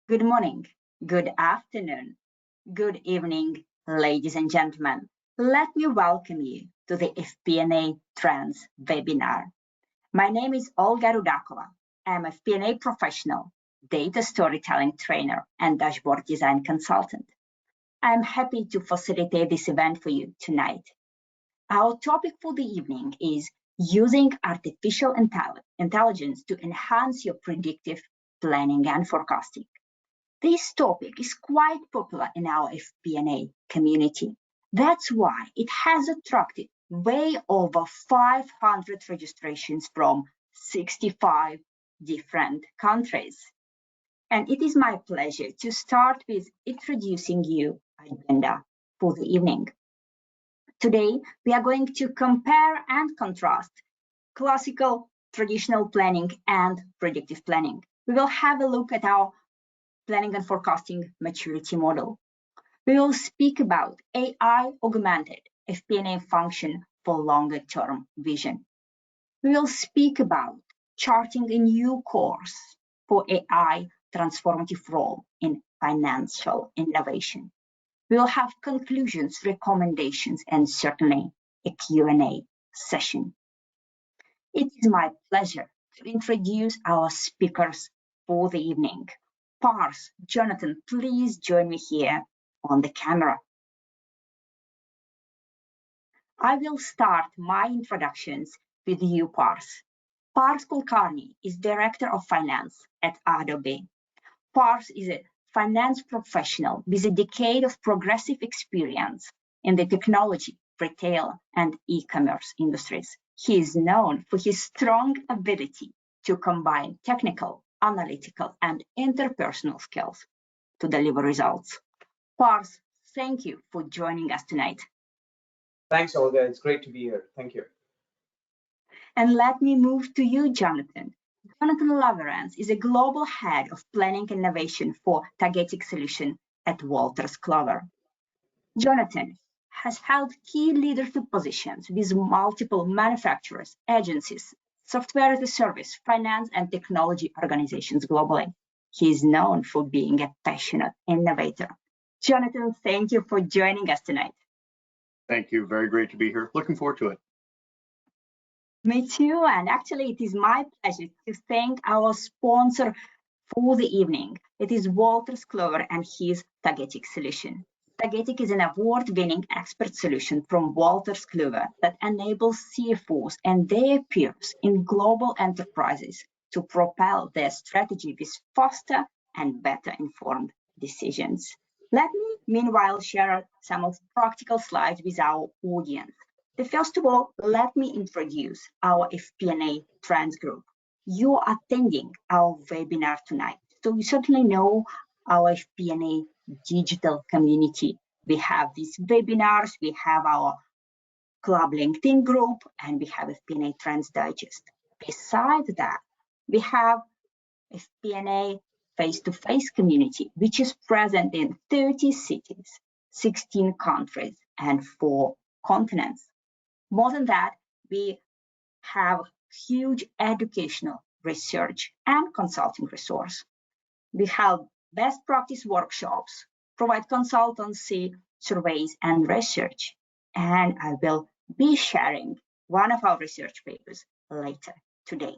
Good morning, good afternoon, good evening, ladies and gentlemen. Let me welcome you to the FP&A Trends Webinar. My name is Olga Rudakova. I'm a FP&A professional, data storytelling trainer, and dashboard design consultant. I'm happy to facilitate this event for you tonight. Our topic for the evening is using artificial intelligence to enhance your predictive planning and forecasting. This topic is quite popular in our FP&A community. That's why it has attracted way over 500 registrations from 65 different countries. And it is my pleasure to start with introducing you the agenda for the evening. Today, we are going to compare and contrast classical, traditional planning and predictive planning. We will have a look at our planning and forecasting maturity model. We will speak about AI augmented FP&A function for longer term vision. We will speak about charting a new course for AI transformative role in financial innovation. We will have conclusions, recommendations, and certainly a Q&A session. It is my pleasure to introduce our speakers for the evening. Pars, Jonathan, please join me here on the camera. I will start my introductions with you, Pars. Pars Kulkarni is Director of Finance at Adobe. Pars is a finance professional with a decade of progressive experience in the technology, retail, and e-commerce industries. He is known for his strong ability to combine technical, analytical, and interpersonal skills to deliver results. Pars, thank you for joining us tonight. Thanks, Olga. It's great to be here. Thank you. And let me move to you, Jonathan. Jonathan Laverance is a global head of planning innovation for Tagetik solution at Wolters Kluwer. Jonathan has held key leadership positions with multiple manufacturers, agencies, software as a service, finance, and technology organizations globally. He is known for being a passionate innovator. Jonathan, thank you for joining us tonight. Thank you. Very great to be here. Looking forward to it. Me too. And actually, it is my pleasure to thank our sponsor for the evening. It is Wolters Kluwer and his Tagetik solution. Tagetik is an award-winning expert solution from Wolters Kluwer that enables CFOs and their peers in global enterprises to propel their strategy with faster and better informed decisions. Let me, meanwhile, share some of practical slides with our audience. First of all, let me introduce our FP&A Trends group. You are attending our webinar tonight, so you certainly know our FP&A digital community. We have these webinars, we have our Club LinkedIn group, and we have FP&A Trends Digest. Besides that, we have FP&A face-to-face community, which is present in 30 cities, 16 countries, and 4 continents. More than that, we have huge educational research and consulting resource. We have best practice workshops, provide consultancy, surveys, and research. And I will be sharing one of our research papers later today.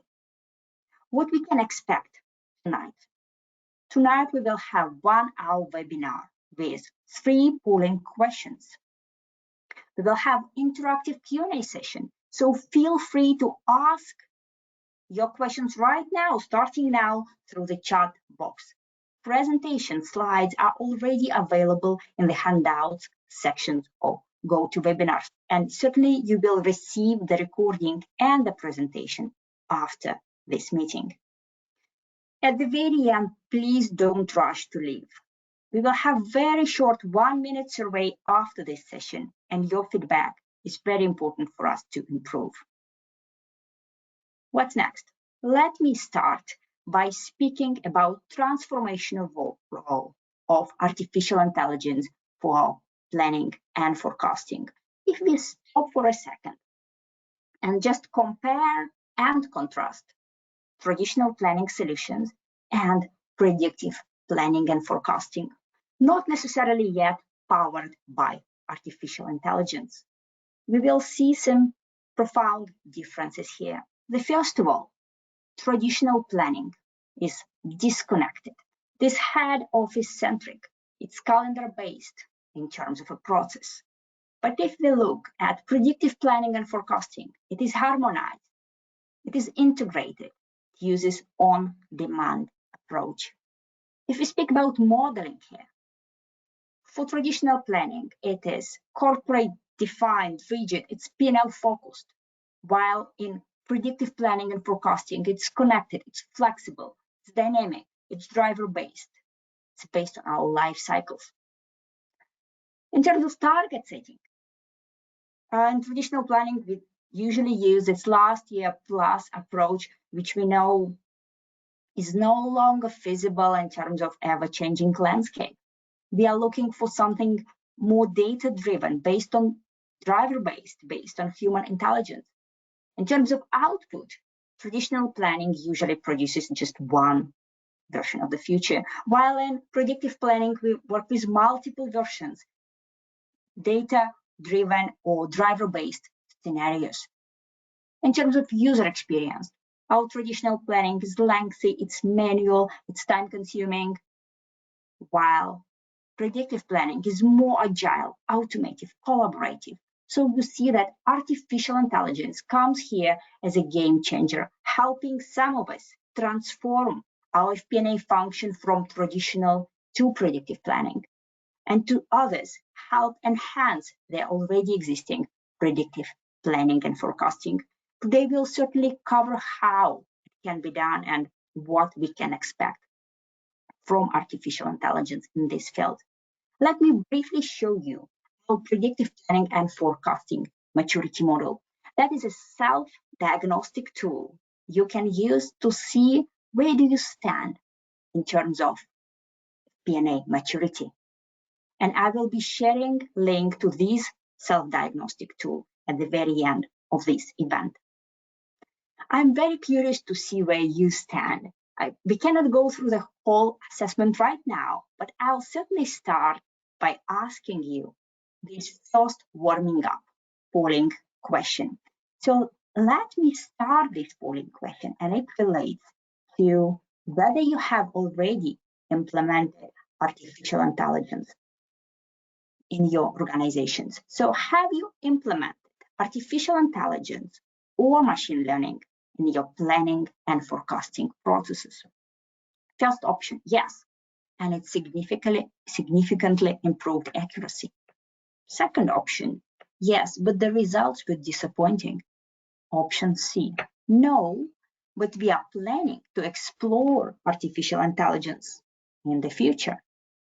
What we can expect tonight? Tonight, we will have 1-hour webinar with 3 polling questions. We will have interactive Q&A session, so feel free to ask your questions right now, starting now through the chat box. Presentation slides are already available in the handouts section of GoToWebinars, and certainly you will receive the recording and the presentation after this meeting. At the very end, please don't rush to leave. We will have very short 1-minute survey after this session, and your feedback is very important for us to improve. What's next? Let me start by speaking about transformational role of artificial intelligence for planning and forecasting. If we stop for a second and just compare and contrast traditional planning solutions and predictive planning and forecasting, not necessarily yet powered by artificial intelligence. We will see some profound differences here. The first of all, traditional planning is disconnected. It is head office centric. It's calendar based in terms of a process. But if we look at predictive planning and forecasting, it is harmonized. It is integrated. It uses on-demand approach. If we speak about modeling here, for traditional planning, it is corporate defined, rigid, it's P&L focused, while in predictive planning and forecasting, it's connected, it's flexible, it's dynamic, it's driver based, it's based on our life cycles. In terms of target setting, in traditional planning, we usually use its last year plus approach, which we know is no longer feasible in terms of ever-changing landscape. We are looking for something more data-driven, based on driver-based, based on human intelligence. In terms of output, traditional planning usually produces just one version of the future, while in predictive planning, we work with multiple versions, data-driven or driver-based scenarios. In terms of user experience, our traditional planning is lengthy, it's manual, it's time-consuming, while predictive planning is more agile, automated, collaborative. So you see that artificial intelligence comes here as a game changer, helping some of us transform our FP&A function from traditional to predictive planning, and to others help enhance their already existing predictive planning and forecasting. Today we'll certainly cover how it can be done and what we can expect from artificial intelligence in this field. Let me briefly show you our predictive planning and forecasting maturity model. That is a self-diagnostic tool you can use to see where do you stand in terms of P&A maturity. And I will be sharing a link to this self-diagnostic tool at the very end of this event. I'm very curious to see where you stand. We cannot go through the whole assessment right now, but I'll certainly start by asking you this first warming up polling question. So let me start this polling question, and it relates to whether you have already implemented artificial intelligence in your organizations. So have you implemented artificial intelligence or machine learning in your planning and forecasting processes? First option, yes, and it significantly improved accuracy. Second option, yes, but the results were disappointing. Option C, no, but we are planning to explore artificial intelligence in the future.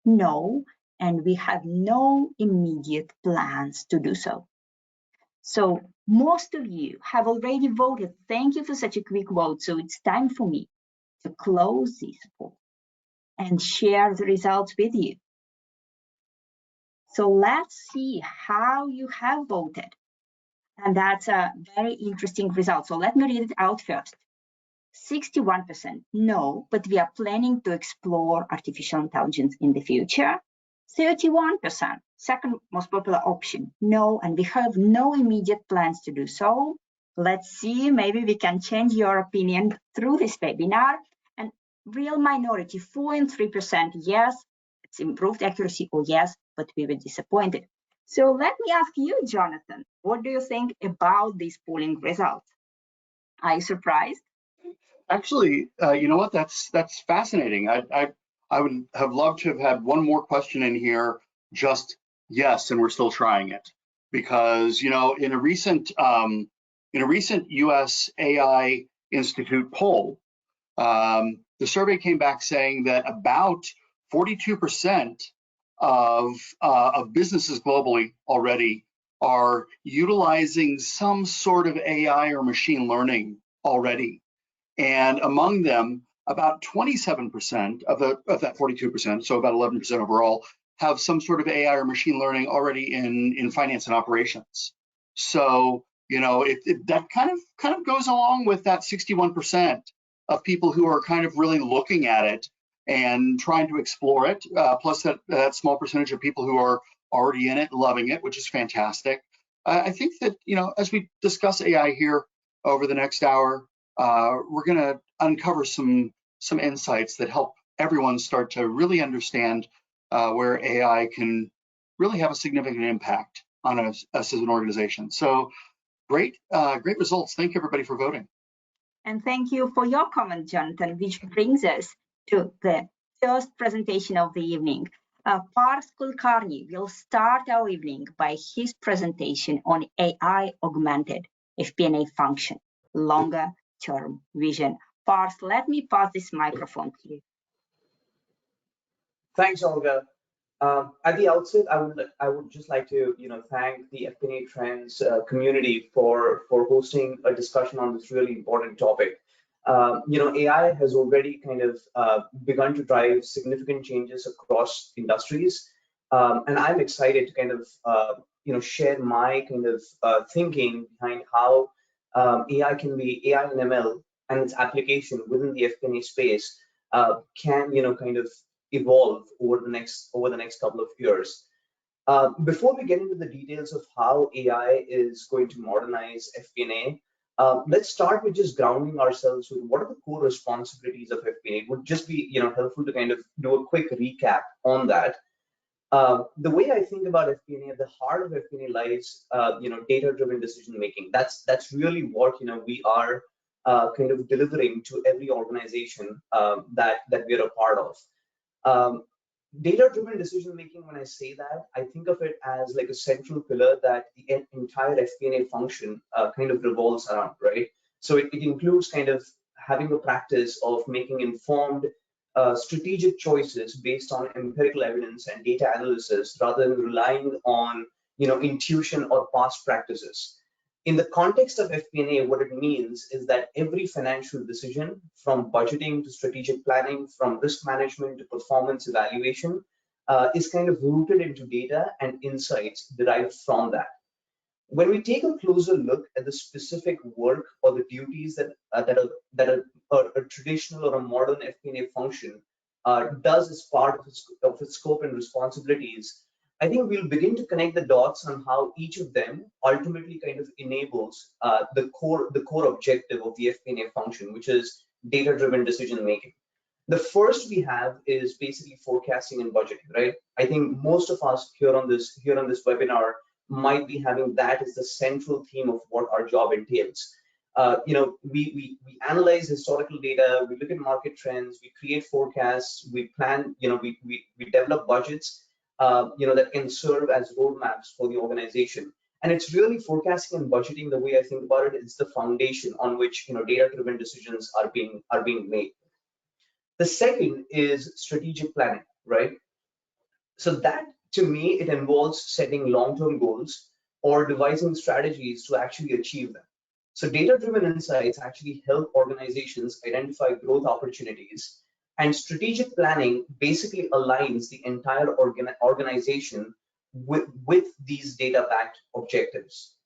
No, and we have no immediate plans to do so. So most of you have already voted. Thank you for such a quick vote. So it's time for me to close this poll and share the results with you. So let's see how you have voted. And that's a very interesting result. So let me read it out first. 61% no, but we are planning to explore artificial intelligence in the future. 31%, second most popular option, no, and we have no immediate plans to do so. Let's see, maybe we can change your opinion through this webinar. And real minority, 4 and 3%, yes, it's improved accuracy, or yes, but we were disappointed. So let me ask you, Jonathan, what do you think about these polling results? Are you surprised? Actually, you know what? That's fascinating. I would have loved to have had one more question in here, just yes, and we're still trying it, because you know, in a recent U.S. AI Institute poll, the survey came back saying that about 42% of businesses globally already are utilizing some sort of AI or machine learning already. And among them, about 27% of that 42%, so about 11% overall, have some sort of AI or machine learning already in finance and operations. So, you know, that kind of goes along with that 61% of people who are kind of really looking at it and trying to explore it, plus that small percentage of people who are already in it, loving it, which is fantastic. I think that, as we discuss AI here over the next hour, we're going to uncover some insights that help everyone start to really understand where AI can really have a significant impact on us as an organization. So great results. Thank you, everybody, for voting. And thank you for your comment, Jonathan, which brings us to the first presentation of the evening. Parth Kulkarni will start our evening by his presentation on AI Augmented FP&A function, longer term vision. Parth, let me pass this microphone to you. Thanks, Olga. At the outset, I would just like to thank the FP&A Trends community for hosting a discussion on this really important topic. AI has already kind of begun to drive significant changes across industries, and I'm excited to kind of share my kind of thinking behind how AI and ML and its application within the FP&A space can kind of evolve over the next couple of years. Before we get into the details of how AI is going to modernize FP&A, let's start with just grounding ourselves with what are the core responsibilities of FP&A. It would just be helpful to kind of do a quick recap on that. The way I think about FP&A, at the heart of FP&A lies data-driven decision making. That's really what we are kind of delivering to every organization that we're a part of. Data-driven decision making, when I say that, I think of it as like a central pillar that the entire FP&A function kind of revolves around, right? So it includes kind of having a practice of making informed strategic choices based on empirical evidence and data analysis rather than relying on intuition or past practices. In the context of FP&A, what it means is that every financial decision, from budgeting to strategic planning, from risk management to performance evaluation, is kind of rooted into data and insights derived from that. When we take a closer look at the specific work or the duties that a traditional or a modern FP&A function does as part of its scope and responsibilities, I think we'll begin to connect the dots on how each of them ultimately kind of enables the core objective of the FP&A function, which is data-driven decision making. The first we have is basically forecasting and budgeting, right? I think most of us here on this webinar might be having that as the central theme of what our job entails. We analyze historical data, we look at market trends, we create forecasts, we plan, we develop budgets that can serve as roadmaps for the organization. And it's really forecasting and budgeting, the way I think about it, it's the foundation on which data-driven decisions are being made. The second is strategic planning, right? So that, to me, it involves setting long-term goals or devising strategies to actually achieve them. So data-driven insights actually help organizations identify growth opportunities, and strategic planning basically aligns the entire organization with these data-backed objectives.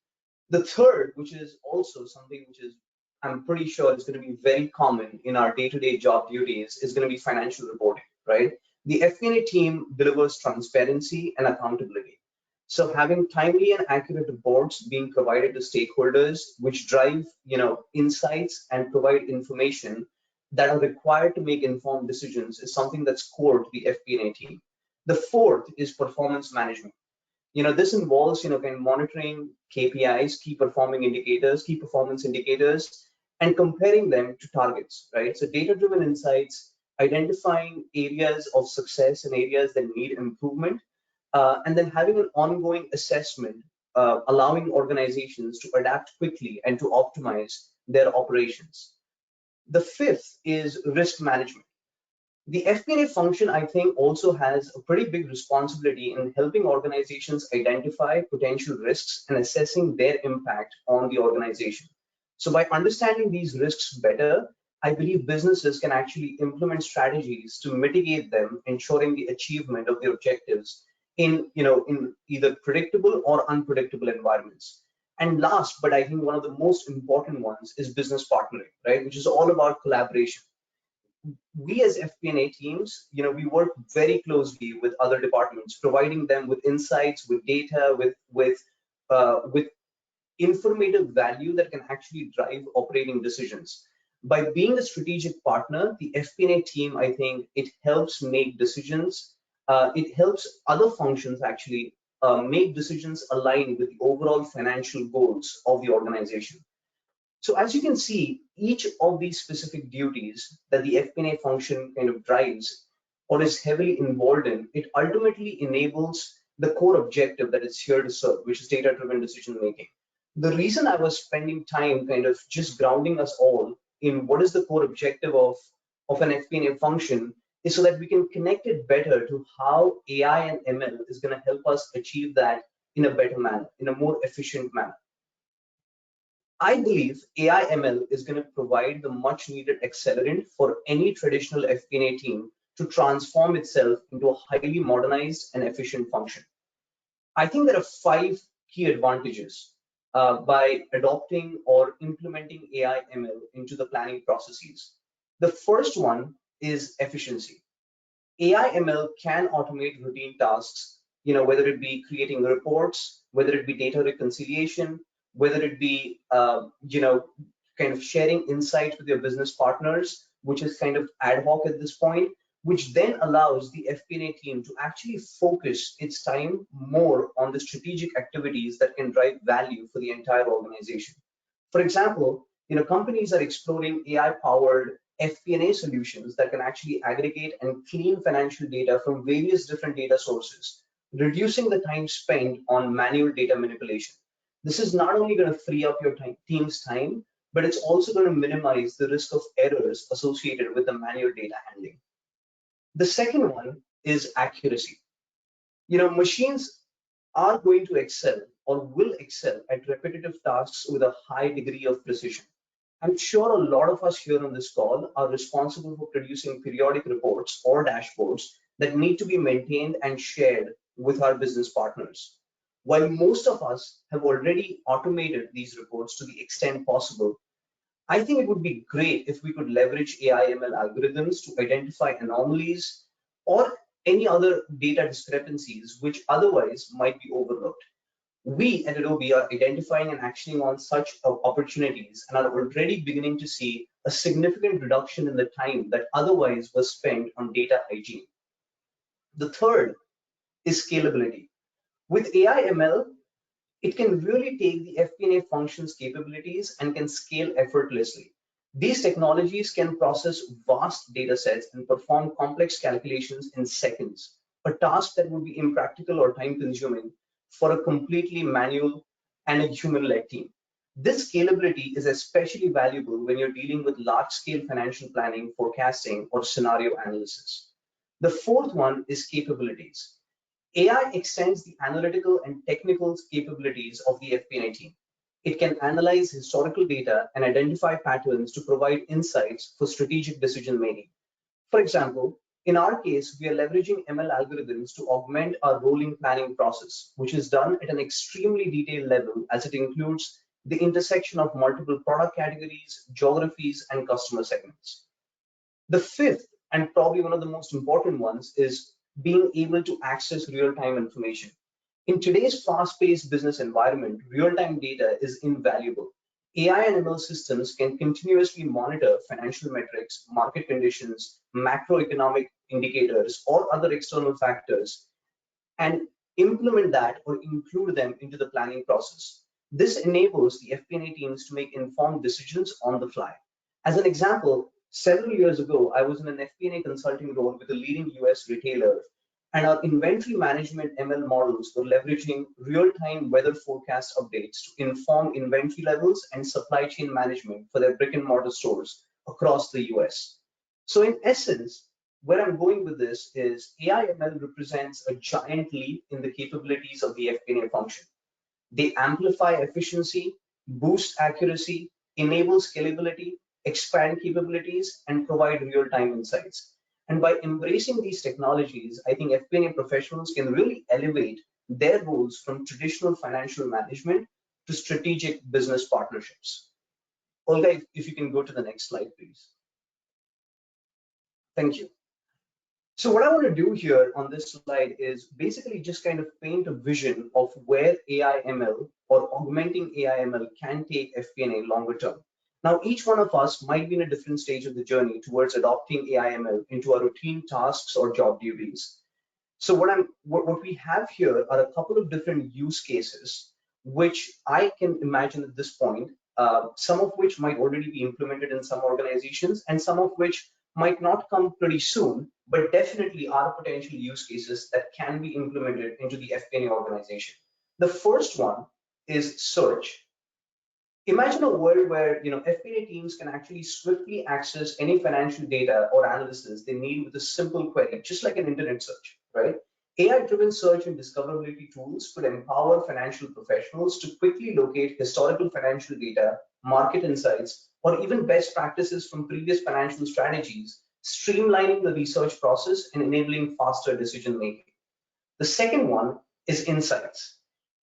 The third, which is also something which is, I'm pretty sure is going to be very common in our day-to-day job duties, is going to be financial reporting, right? The FP&A team delivers transparency and accountability. So having timely and accurate reports being provided to stakeholders, which drive insights and provide information that are required to make informed decisions, is something that's core to the FP&A team. The fourth is performance management. This involves kind of monitoring KPIs, key performance indicators, and comparing them to targets, right? So data-driven insights, identifying areas of success and areas that need improvement, and then having an ongoing assessment, allowing organizations to adapt quickly and to optimize their operations. The fifth is risk management. The FP&A function, I think, also has a pretty big responsibility in helping organizations identify potential risks and assessing their impact on the organization. So by understanding these risks better, I believe businesses can actually implement strategies to mitigate them, ensuring the achievement of their objectives in either predictable or unpredictable environments. And last, but I think one of the most important ones, is business partnering, right? Which is all about collaboration. we as FP&A teams, we work very closely with other departments, providing them with insights, with data, with informative value that can actually drive operating decisions. By being a strategic partner, the FP&A team, I think it helps make decisions. It helps other functions actually make decisions aligned with the overall financial goals of the organization. So as you can see, each of these specific duties that the FP&A function kind of drives or is heavily involved in, it ultimately enables the core objective that it's here to serve, which is data-driven decision making. The reason I was spending time kind of just grounding us all in what is the core objective of an FP&A function is so that we can connect it better to how AI and ML is going to help us achieve that in a better manner, in a more efficient manner. I believe AI ML is going to provide the much needed accelerant for any traditional FP&A team to transform itself into a highly modernized and efficient function. I think there are 5 key advantages by adopting or implementing AI ML into the planning processes. The first one is efficiency. AI ML can automate routine tasks, whether it be creating reports, whether it be data reconciliation, whether it be kind of sharing insights with your business partners, which is kind of ad hoc at this point, which then allows the FP&A team to actually focus its time more on the strategic activities that can drive value for the entire organization. For example, companies are exploring AI-powered FP&A solutions that can actually aggregate and clean financial data from various different data sources, reducing the time spent on manual data manipulation. This is not only going to free up your team's time, but it's also going to minimize the risk of errors associated with the manual data handling. The second one is accuracy. Machines are going to excel or will excel at repetitive tasks with a high degree of precision. I'm sure a lot of us here on this call are responsible for producing periodic reports or dashboards that need to be maintained and shared with our business partners. While most of us have already automated these reports to the extent possible, I think it would be great if we could leverage AI/ML algorithms to identify anomalies or any other data discrepancies which otherwise might be overlooked. We at Adobe are identifying and actioning on such opportunities and are already beginning to see a significant reduction in the time that otherwise was spent on data hygiene. The third is scalability. With AI/ML, it can really take the FP&A function's capabilities and can scale effortlessly. These technologies can process vast data sets and perform complex calculations in seconds, a task that would be impractical or time-consuming for a completely manual and a human-led team. This scalability is especially valuable when you're dealing with large-scale financial planning, forecasting, or scenario analysis. The fourth one is capabilities. AI extends the analytical and technical capabilities of the FP&A team. It can analyze historical data and identify patterns to provide insights for strategic decision making. For example, in our case, we are leveraging ML algorithms to augment our rolling planning process, which is done at an extremely detailed level as it includes the intersection of multiple product categories, geographies, and customer segments. The fifth, and probably one of the most important ones, is being able to access real-time information. In today's fast-paced business environment, real-time data is invaluable. AI and ML systems can continuously monitor financial metrics, market conditions, macroeconomic indicators, or other external factors, and implement that or include them into the planning process. This enables the FP&A teams to make informed decisions on the fly. As an example, several years ago, I was in an FP&A consulting role with a leading US retailer, and our inventory management ML models were leveraging real-time weather forecast updates to inform inventory levels and supply chain management for their brick-and-mortar stores across the US. So in essence, where I'm going with this is AI/ML represents a giant leap in the capabilities of the FP&A function. They amplify efficiency, boost accuracy, enable scalability, expand capabilities, and provide real-time insights. And by embracing these technologies, I think FP&A professionals can really elevate their roles from traditional financial management to strategic business partnerships. Olga, if you can go to the next slide, please. Thank you. So what I want to do here on this slide is basically just kind of paint a vision of where AI ML or augmenting AI ML can take FP&A longer term. Now, each one of us might be in a different stage of the journey towards adopting AI ML into our routine tasks or job duties. So what we have here are a couple of different use cases, which I can imagine at this point, some of which might already be implemented in some organizations, and some of which might not come pretty soon, but definitely are potential use cases that can be implemented into the FP&A organization. The first one is search. Imagine a world where FP&A teams can actually swiftly access any financial data or analysis they need with a simple query, just like an internet search, right? AI-driven search and discoverability tools could empower financial professionals to quickly locate historical financial data, market insights, or even best practices from previous financial strategies, streamlining the research process and enabling faster decision making. The second one is insights.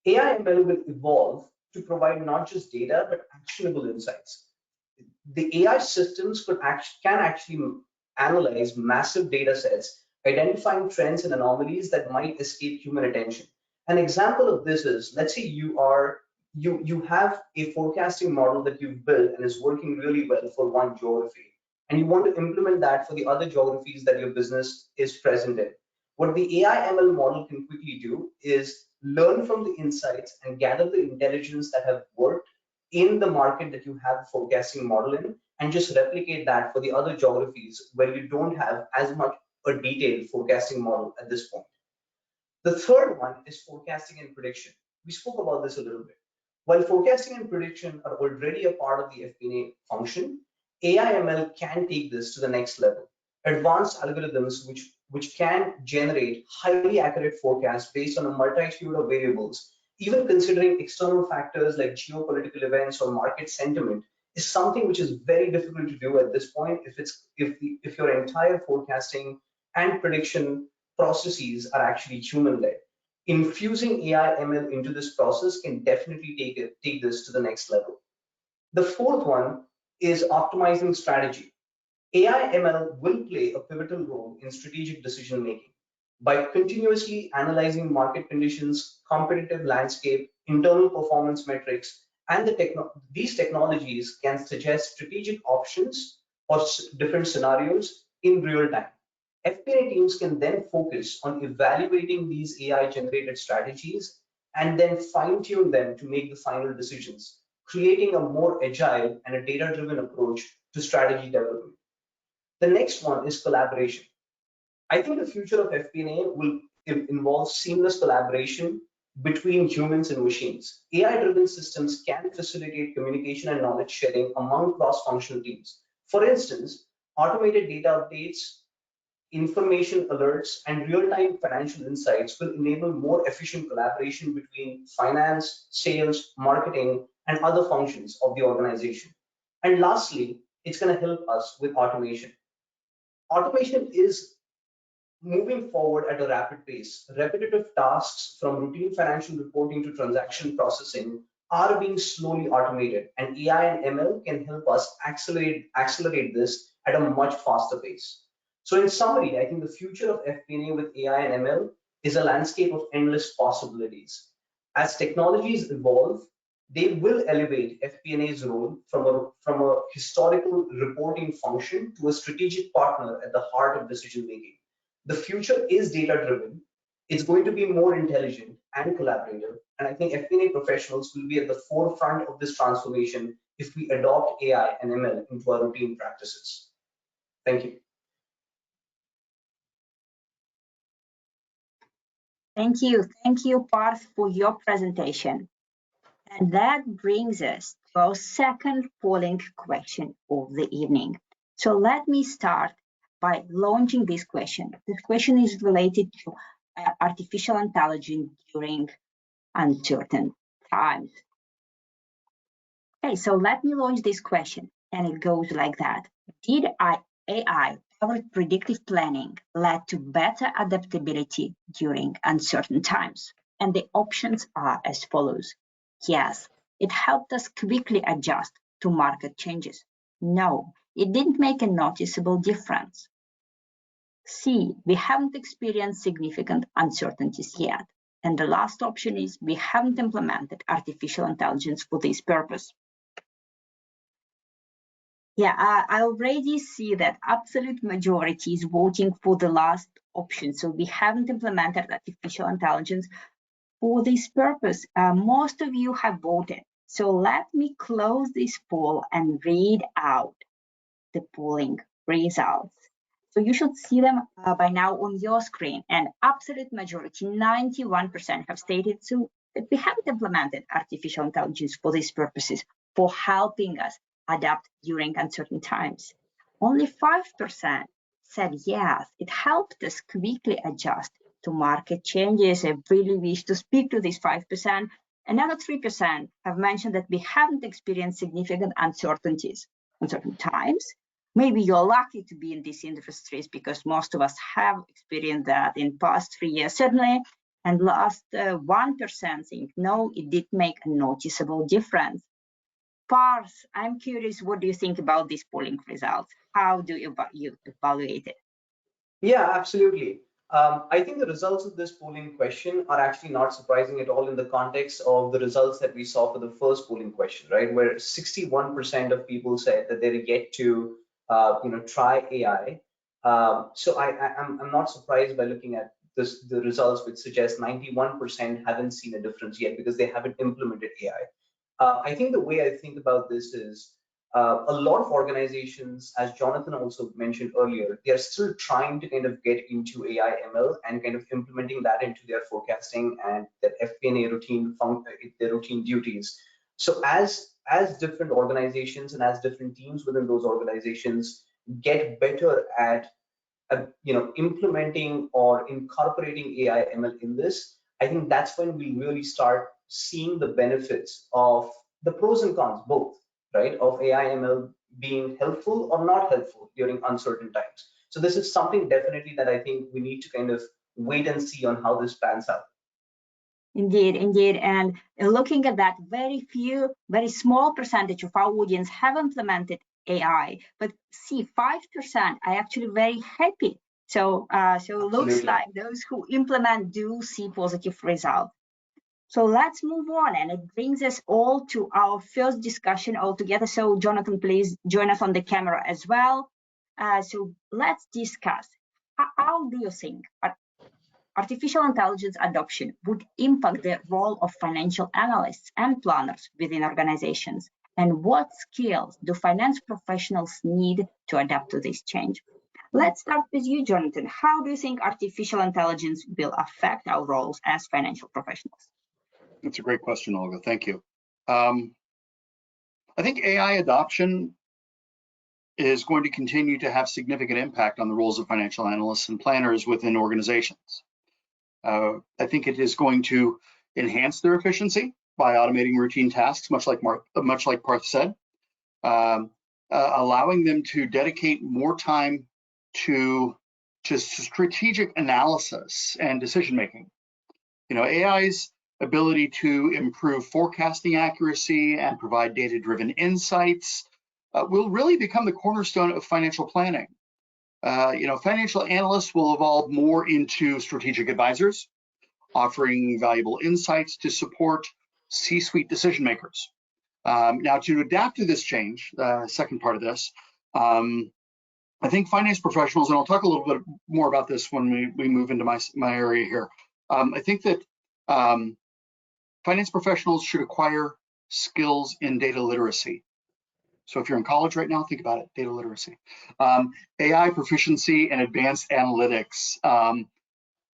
AI ML will evolve to provide not just data, but actionable insights. The AI systems can actually analyze massive data sets, identifying trends and anomalies that might escape human attention. An example of this is, let's say you have a forecasting model that you've built and is working really well for one geography, and you want to implement that for the other geographies that your business is present in. What the AI ML model can quickly do is learn from the insights and gather the intelligence that have worked in the market that you have forecasting model in, and just replicate that for the other geographies where you don't have as much a detailed forecasting model at this point. The third one is forecasting and prediction. We spoke about this a little bit. While forecasting and prediction are already a part of the FP&A function, AI ML can take this to the next level. Advanced algorithms which can generate highly accurate forecasts based on a multitude of variables, even considering external factors like geopolitical events or market sentiment, is something which is very difficult to do at this point if your entire forecasting and prediction processes are actually human-led. Infusing AI ML into this process can definitely take this to the next level. The fourth one is optimizing strategy. AI ML will play a pivotal role in strategic decision making. By continuously analyzing market conditions, competitive landscape, internal performance metrics, and these technologies can suggest strategic options or different scenarios in real time. FP&A teams can then focus on evaluating these AI-generated strategies and then fine-tune them to make the final decisions, creating a more agile and a data-driven approach to strategy development. The next one is collaboration. I think the future of FP&A will involve seamless collaboration between humans and machines. AI-driven systems can facilitate communication and knowledge sharing among cross-functional teams. For instance, automated data updates, information alerts, and real-time financial insights will enable more efficient collaboration between finance, sales, marketing, and other functions of the organization. And lastly, it's going to help us with automation. Automation is moving forward at a rapid pace. Repetitive tasks from routine financial reporting to transaction processing are being slowly automated, and AI and ML can help us accelerate this at a much faster pace. So in summary, I think the future of FP&A with AI and ML is a landscape of endless possibilities. As technologies evolve, they will elevate FP&A's role from a historical reporting function to a strategic partner at the heart of decision making. The future is data-driven. It's going to be more intelligent and collaborative. And I think FP&A professionals will be at the forefront of this transformation if we adopt AI and ML into our routine practices. Thank you. Thank you, Parth, for your presentation. And that brings us to our second polling question of the evening. So let me start by launching this question. This question is related to artificial intelligence during uncertain times. Okay, so let me launch this question, and it goes like that. Did AI-powered predictive planning lead to better adaptability during uncertain times? And the options are as follows. Yes, it helped us quickly adjust to market changes. No, it didn't make a noticeable difference. C, we haven't experienced significant uncertainties yet. And the last option is we haven't implemented artificial intelligence for this purpose. Yeah, I already see that absolute majority is voting for the last option. So we haven't implemented artificial intelligence for this purpose. Most of you have voted. So let me close this poll and read out the polling results. So you should see them by now on your screen. And absolute majority, 91% have stated so that we haven't implemented artificial intelligence for these purposes, for helping us adapt during uncertain times. Only 5% said yes, it helped us quickly adjust to market changes. I really wish to speak to these 5%. Another 3% have mentioned that we haven't experienced significant uncertainties in certain times. Maybe you're lucky to be in these industries because most of us have experienced that in past 3 years, certainly. And last 1% think, no, it did make a noticeable difference. Pars, I'm curious, what do you think about these polling results? How do you evaluate it? Yeah, absolutely. I think the results of this polling question are actually not surprising at all in the context of the results that we saw for the first polling question, right? Where 61% of people said that they're yet to, try AI. So I'm not surprised by looking at the results, which suggest 91% haven't seen a difference yet because they haven't implemented AI. I think the way I think about this is a lot of organizations, as Jonathan also mentioned earlier, they are still trying to kind of get into AI ML and kind of implementing that into their forecasting and their FP&A routine, their routine duties. So as different organizations and as different teams within those organizations get better at implementing or incorporating AI ML in this, I think that's when we really start seeing the benefits of the pros and cons, both, right, of AI ML being helpful or not helpful during uncertain times. So this is something definitely that I think we need to kind of wait and see on how this pans out. Indeed, indeed. And looking at that, very small percentage of our audience have implemented AI, but see, 5% are actually very happy. So it looks like those who implement do see positive results. So let's move on, and it brings us all to our first discussion altogether. So Jonathan, please join us on the camera as well. So let's discuss, how do you think artificial intelligence adoption would impact the role of financial analysts and planners within organizations? And what skills do finance professionals need to adapt to this change? Let's start with you, Jonathan. How do you think artificial intelligence will affect our roles as financial professionals? That's a great question, Olga. Thank you. I think AI adoption is going to continue to have significant impact on the roles of financial analysts and planners within organizations. I think it is going to enhance their efficiency by automating routine tasks, much like Parth said, allowing them to dedicate more time to strategic analysis and decision making. AI's ability to improve forecasting accuracy and provide data-driven insights will really become the cornerstone of financial planning. Financial analysts will evolve more into strategic advisors, offering valuable insights to support C-suite decision makers. Now, to adapt to this change, second part of this, I think finance professionals, and I'll talk a little bit more about this when we move into my area here. I think that finance professionals should acquire skills in data literacy. So if you're in college right now, think about it, data literacy. AI proficiency and advanced analytics.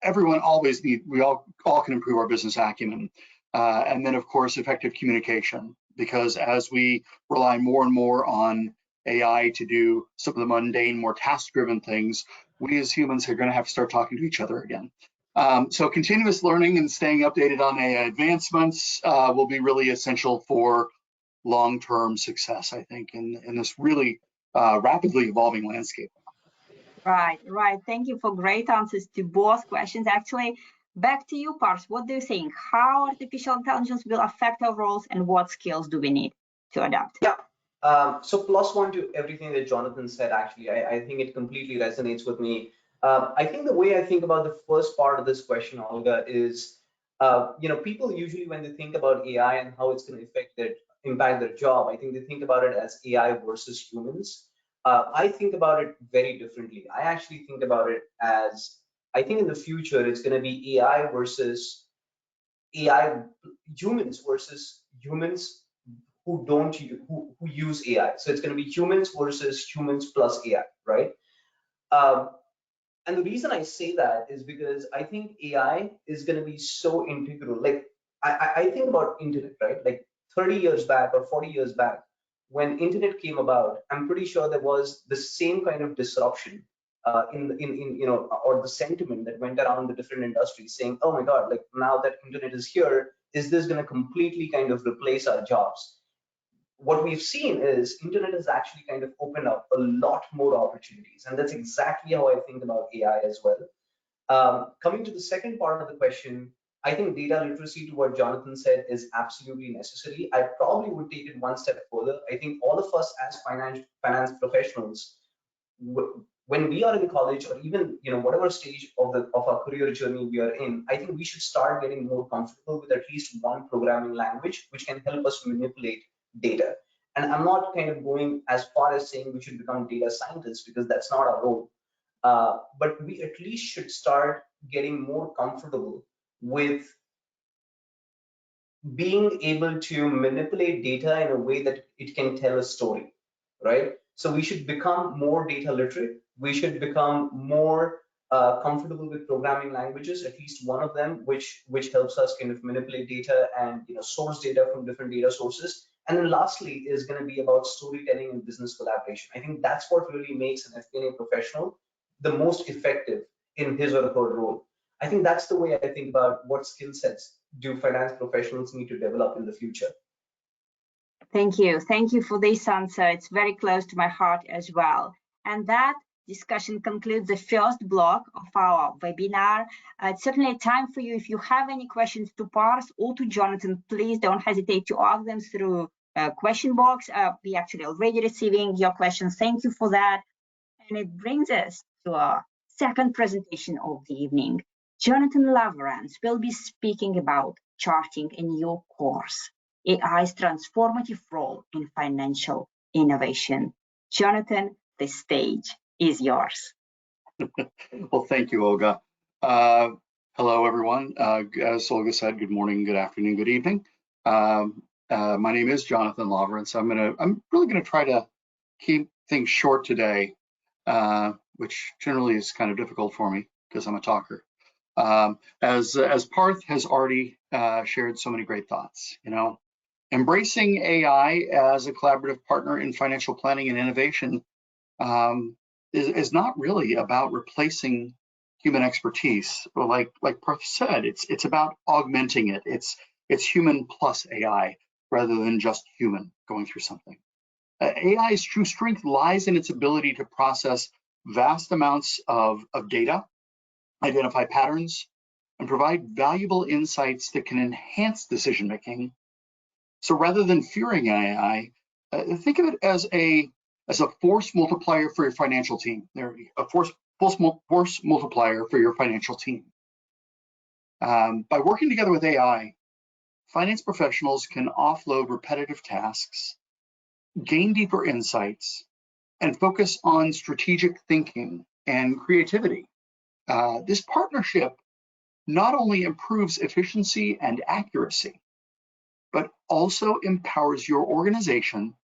Everyone always we all can improve our business acumen. And then of course, effective communication, because as we rely more and more on AI to do some of the mundane, more task-driven things, we as humans are gonna have to start talking to each other again. So continuous learning and staying updated on AI advancements will be really essential for long-term success, I think, in this really rapidly evolving landscape. Right. Thank you for great answers to both questions. Actually, back to you, Parth. What do you think? How artificial intelligence will affect our roles, and what skills do we need to adapt? Yeah. So +1 to everything that Jonathan said, actually, I think it completely resonates with me. I think the way I think about the first part of this question, Olga, is people usually when they think about AI and how it's going to impact their job, I think they think about it as AI versus humans. I think about it very differently. I actually think about it as, I think in the future it's going to be AI versus AI, humans versus humans who don't who use AI. So it's going to be humans versus humans plus AI, right? Um, and the reason I say that is because I think AI is going to be so integral. Like I think about internet, right? Like 30 years back or 40 years back, when internet came about, I'm pretty sure there was the same kind of disruption or the sentiment that went around the different industries saying, oh my God, like now that internet is here, is this going to completely kind of replace our jobs? What we've seen is internet has actually kind of opened up a lot more opportunities, and that's exactly how I think about AI as well. Coming to the second part of the question, I think data literacy, to what Jonathan said, is absolutely necessary. I probably would take it one step further. I think all of us as finance professionals, when we are in college or even whatever stage of our career journey we are in, I think we should start getting more comfortable with at least one programming language which can help us manipulate data. And I'm not kind of going as far as saying we should become data scientists, because that's not our role. But we at least should start getting more comfortable with being able to manipulate data in a way that it can tell a story, right? So we should become more data literate. We should become more comfortable with programming languages, at least one of them, which helps us kind of manipulate data and source data from different data sources. And then lastly is going to be about storytelling and business collaboration. I think that's what really makes an FP&A professional the most effective in his or her role. I think that's the way I think about what skill sets do finance professionals need to develop in the future. Thank you. Thank you for this answer. It's very close to my heart as well. And that discussion concludes the first block of our webinar. It's certainly time for you. If you have any questions to Pars or to Jonathan, please don't hesitate to ask them through question box. We actually already receiving your questions. Thank you for that. And it brings us to our second presentation of the evening. Jonathan Lawrence will be speaking about charting a new course, AI's transformative role in financial innovation. Jonathan, the stage is yours. Well, thank you, Olga. Hello, everyone. As Olga said, good morning, good afternoon, good evening. My name is Jonathan Lawrence. I'm really gonna try to keep things short today, which generally is kind of difficult for me because I'm a talker. As Parth has already shared so many great thoughts, embracing AI as a collaborative partner in financial planning and innovation is not really about replacing human expertise. But like Parth said, it's about augmenting it. It's human plus AI rather than just human going through something. AI's true strength lies in its ability to process vast amounts of data, identify patterns, and provide valuable insights that can enhance decision making. So rather than fearing AI, think of it as a force multiplier for your financial team. A force multiplier for your financial team. By working together with AI, finance professionals can offload repetitive tasks, gain deeper insights, and focus on strategic thinking and creativity. This partnership not only improves efficiency and accuracy, but also empowers your organization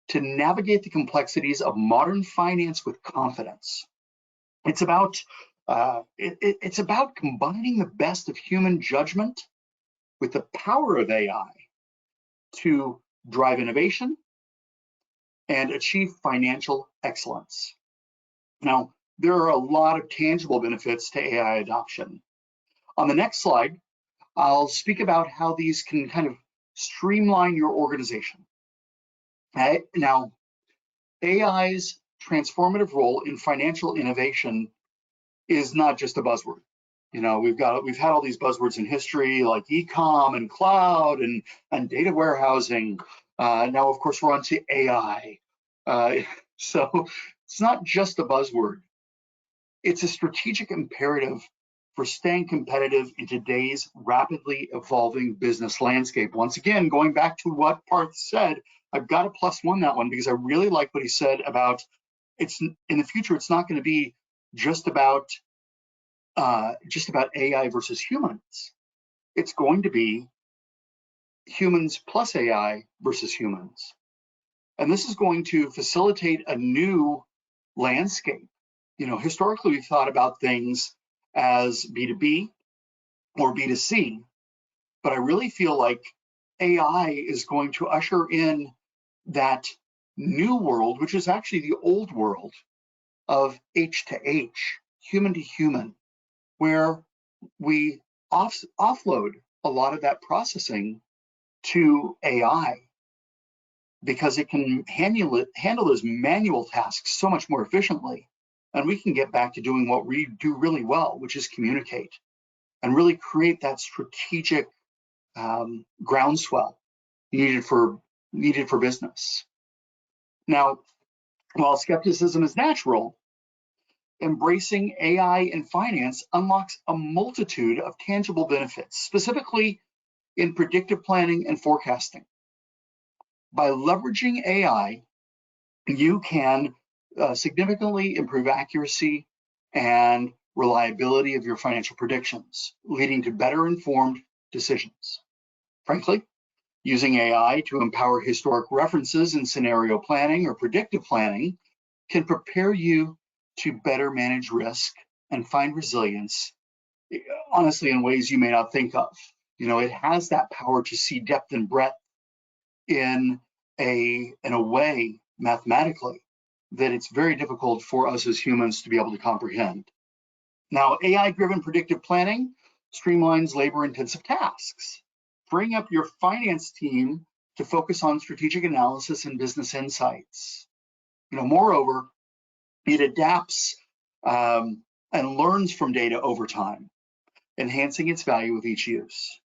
to navigate the complexities of modern finance with confidence. It's about combining the best of human judgment with the power of AI to drive innovation and achieve financial excellence. Now, there are a lot of tangible benefits to AI adoption. On the next slide, I'll speak about how these can kind of streamline your organization. Now, AI's transformative role in financial innovation is not just a buzzword. We've had all these buzzwords in history like e-com and cloud and data warehousing. Now, of course, we're on to AI. So it's not just a buzzword. It's a strategic imperative for staying competitive in today's rapidly evolving business landscape. Once again, going back to what Parth said, I've got to +1 that one because I really like what he said about it's in the future. It's not going to be just about AI versus humans. It's going to be humans plus AI versus humans. And this is going to facilitate a new landscape. You know, historically, we've thought about things as B2B or B2C, but I really feel like AI is going to usher in that new world, which is actually the old world of H to H, human to human, where we offload a lot of that processing to AI because it can handle those manual tasks so much more efficiently. And we can get back to doing what we do really well, which is communicate and really create that strategic groundswell needed for business. Now, while skepticism is natural, embracing AI in finance unlocks a multitude of tangible benefits, specifically in predictive planning and forecasting. By leveraging AI, you can significantly improve accuracy and reliability of your financial predictions, leading to better informed decisions. Frankly, using AI to empower historic references in scenario planning or predictive planning can prepare you to better manage risk and find resilience, honestly, in ways you may not think of. You know, it has that power to see depth and breadth in a way mathematically that it's very difficult for us as humans to be able to comprehend. Now, AI-driven predictive planning streamlines labor-intensive tasks, freeing up your finance team to focus on strategic analysis and business insights. You know, moreover, it adapts and learns from data over time, enhancing its value with each use.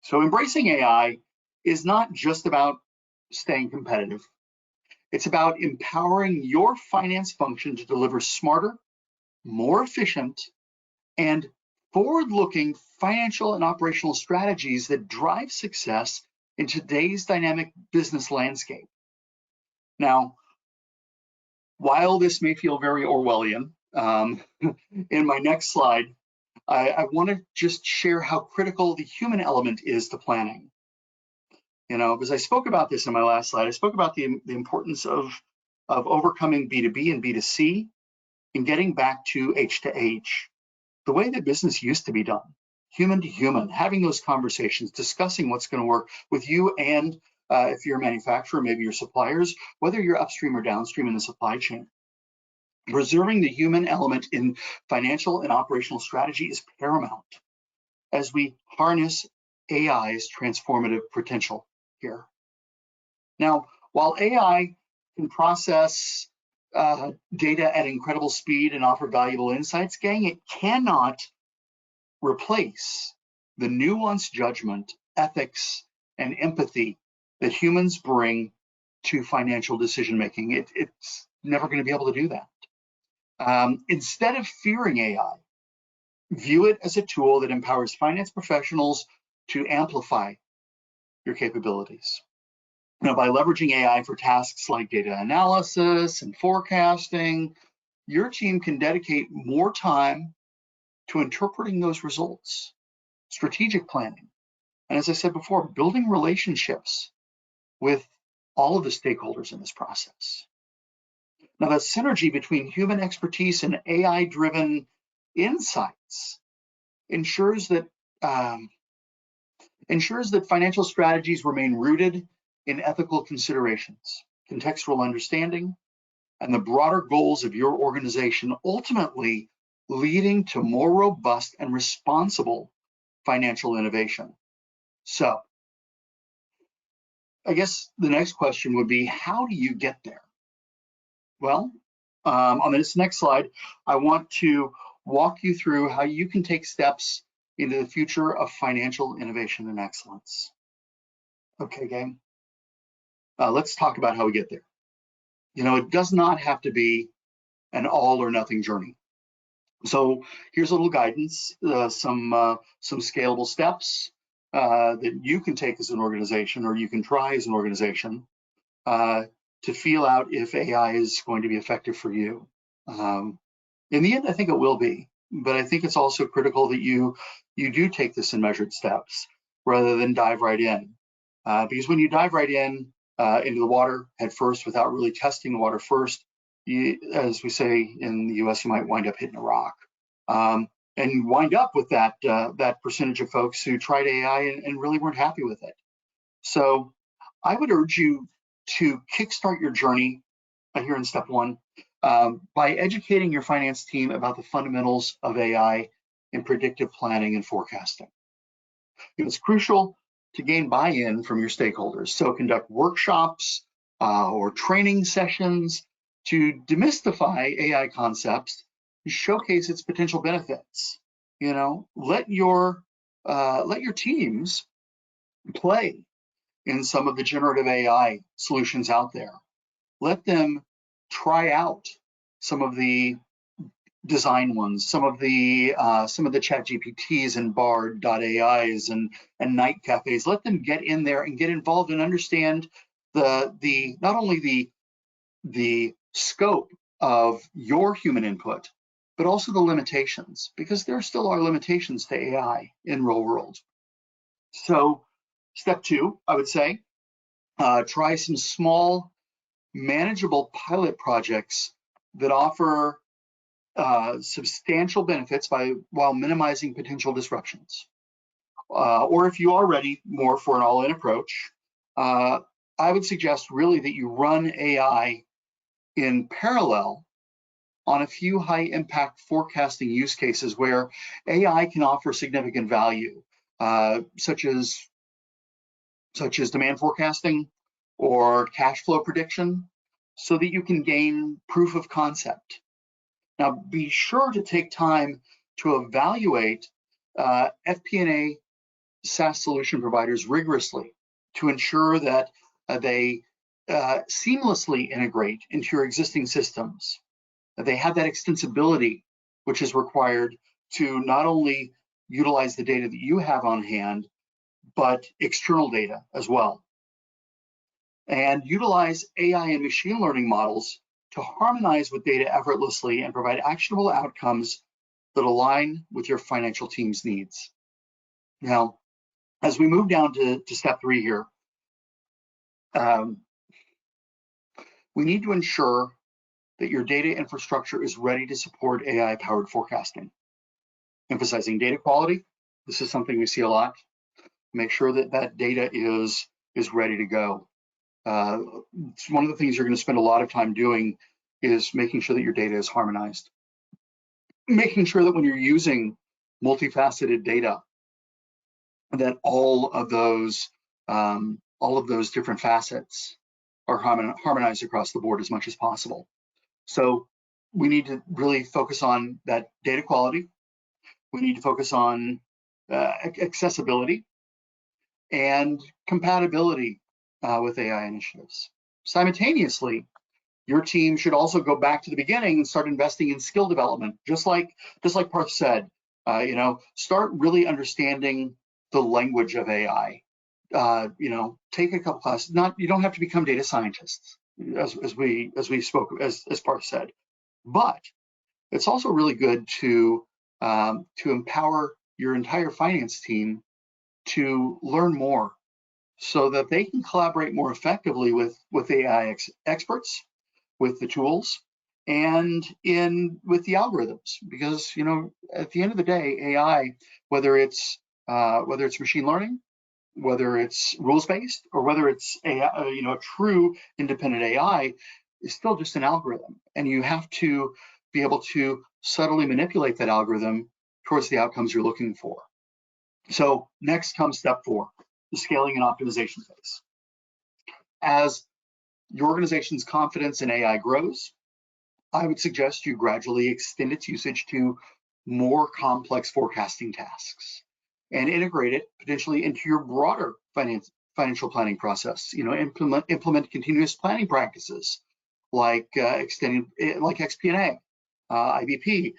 So embracing AI is not just about staying competitive. It's about empowering your finance function to deliver smarter, more efficient, and forward-looking financial and operational strategies that drive success in today's dynamic business landscape. Now, while this may feel very Orwellian, in my next slide, I want to just share how critical the human element is to planning. You know, because I spoke about this in my last slide, I spoke about the importance of overcoming B2B and B2C and getting back to H to H, the way that business used to be done, human to human, having those conversations, discussing what's going to work with you and if you're a manufacturer, maybe your suppliers, whether you're upstream or downstream in the supply chain. Preserving the human element in financial and operational strategy is paramount as we harness AI's transformative potential here. Now, while AI can process data at incredible speed and offer valuable insights, gang, it cannot replace the nuanced judgment, ethics, and empathy that humans bring to financial decision making. It's never going to be able to do that. Instead of fearing AI, view it as a tool that empowers finance professionals to amplify your capabilities. Now, by leveraging AI for tasks like data analysis and forecasting, your team can dedicate more time to interpreting those results, strategic planning, and as I said before, building relationships with all of the stakeholders in this process. Now, that synergy between human expertise and AI-driven insights ensures that financial strategies remain rooted in ethical considerations, contextual understanding, and the broader goals of your organization, ultimately leading to more robust and responsible financial innovation. So, I guess the next question would be, how do you get there? Well, on this next slide, I want to walk you through how you can take steps into the future of financial innovation and excellence. Okay, gang, let's talk about how we get there. You know, it does not have to be an all or nothing journey. So here's a little guidance, some scalable steps that you can take as an organization, or you can try as an organization, to feel out if AI is going to be effective for you. In the end, I think it will be, but I think it's also critical that you do take this in measured steps rather than dive right in. Because when you dive right in into the water head first without really testing the water first, as we say in the US, you might wind up hitting a rock. And wind up with that percentage of folks who tried AI and really weren't happy with it. So I would urge you to kickstart your journey here in step one by educating your finance team about the fundamentals of AI in predictive planning and forecasting. It's crucial to gain buy-in from your stakeholders. So conduct workshops or training sessions to demystify AI concepts, showcase its potential benefits. Let your teams play in some of the generative AI solutions out there. Let them try out some of the design ones, some of the chat GPTs and Bard.ai's and night cafes. Let them get in there and get involved and understand not only the scope of your human input, but also the limitations, because there still are limitations to AI in real world. So step two, I would say, try some small, manageable pilot projects that offer substantial benefits while minimizing potential disruptions. Or if you are ready more for an all-in approach, I would suggest really that you run AI in parallel on a few high-impact forecasting use cases where AI can offer significant value, such as demand forecasting or cash flow prediction, so that you can gain proof of concept. Now, be sure to take time to evaluate FP&A SaaS solution providers rigorously to ensure that they seamlessly integrate into your existing systems. That they have that extensibility, which is required to not only utilize the data that you have on hand, but external data as well. And utilize AI and machine learning models to harmonize with data effortlessly and provide actionable outcomes that align with your financial team's needs. Now, as we move down to step three here, we need to ensure that your data infrastructure is ready to support AI-powered forecasting. Emphasizing data quality, this is something we see a lot. Make sure that that data is ready to go. It's one of the things you're going to spend a lot of time doing is making sure that your data is harmonized. Making sure that when you're using multifaceted data, that all of those different facets are harmonized across the board as much as possible. So we need to really focus on that data quality. We need to focus on accessibility and compatibility with AI initiatives. Simultaneously, your team should also go back to the beginning and start investing in skill development, just like Parth said. Start really understanding the language of AI. Take a couple classes. You don't have to become data scientists, as we spoke, as Parth said, but it's also really good to empower your entire finance team to learn more, so that they can collaborate more effectively with AI experts, with the tools, and with the algorithms. Because at the end of the day, AI, whether it's machine learning, whether it's rules-based, or whether it's a true independent AI, is still just an algorithm, and you have to be able to subtly manipulate that algorithm towards the outcomes you're looking for. So next comes step four, the scaling and optimization phase. As your organization's confidence in AI grows, I would suggest you gradually extend its usage to more complex forecasting tasks and integrate it potentially into your broader financial planning process. Implement continuous planning practices like FP&A, IBP,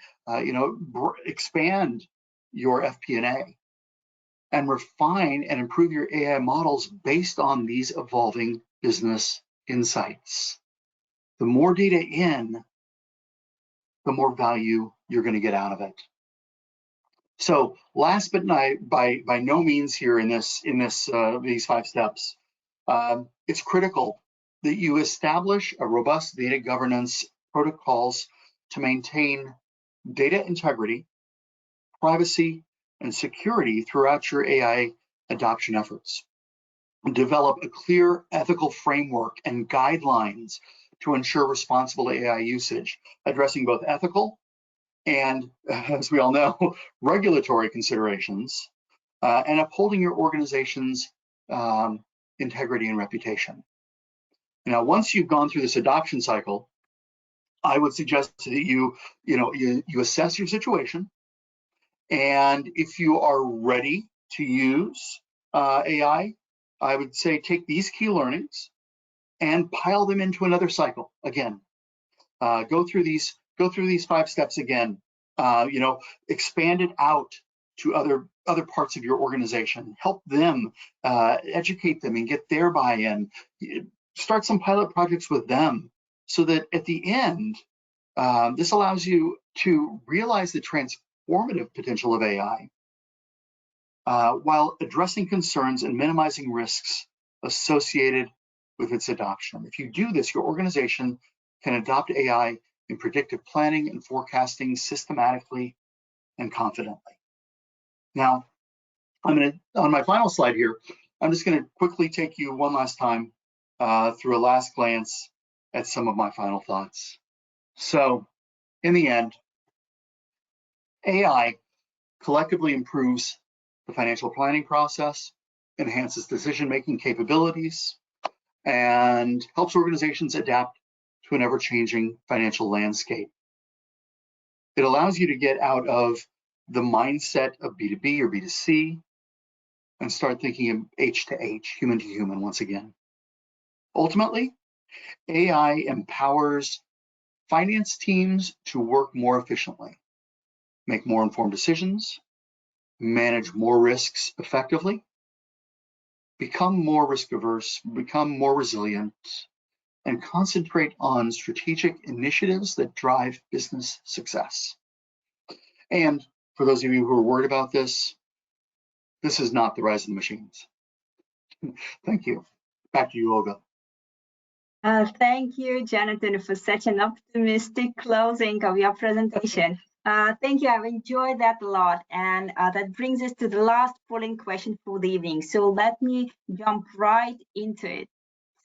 expand your FP&A and refine and improve your AI models based on these evolving business insights. The more data in, the more value you're going to get out of it. So last but by no means here in these 5 steps, it's critical that you establish a robust data governance protocols to maintain data integrity, privacy, and security throughout your AI adoption efforts. Develop a clear ethical framework and guidelines to ensure responsible AI usage, addressing both ethical and, as we all know, regulatory considerations, and upholding your organization's integrity and reputation. Now, once you've gone through this adoption cycle, I would suggest that you assess your situation, and if you are ready to use AI, I would say take these key learnings and pile them into another cycle again. Go through these 5 steps again. Expand it out to other parts of your organization. Help them, educate them, and get their buy-in. Start some pilot projects with them, so that at the end, this allows you to realize the transformative potential of AI, while addressing concerns and minimizing risks associated with its adoption. If you do this, your organization can adopt AI in predictive planning and forecasting systematically and confidently. Now, on my final slide here, I'm just going to quickly take you one last time through a last glance at some of my final thoughts. So, in the end, AI collectively improves the financial planning process, enhances decision-making capabilities, and helps organizations adapt to an ever-changing financial landscape. It allows you to get out of the mindset of B2B or B2C and start thinking of H to H, human to human once again. Ultimately, AI empowers finance teams to work more efficiently, make more informed decisions, manage more risks effectively, become more risk averse, become more resilient, and concentrate on strategic initiatives that drive business success. And for those of you who are worried about this is not the rise of the machines. Thank you. Back to you, Olga. Thank you, Jonathan, for such an optimistic closing of your presentation. Thank you. I've enjoyed that a lot. And that brings us to the last polling question for the evening. So let me jump right into it.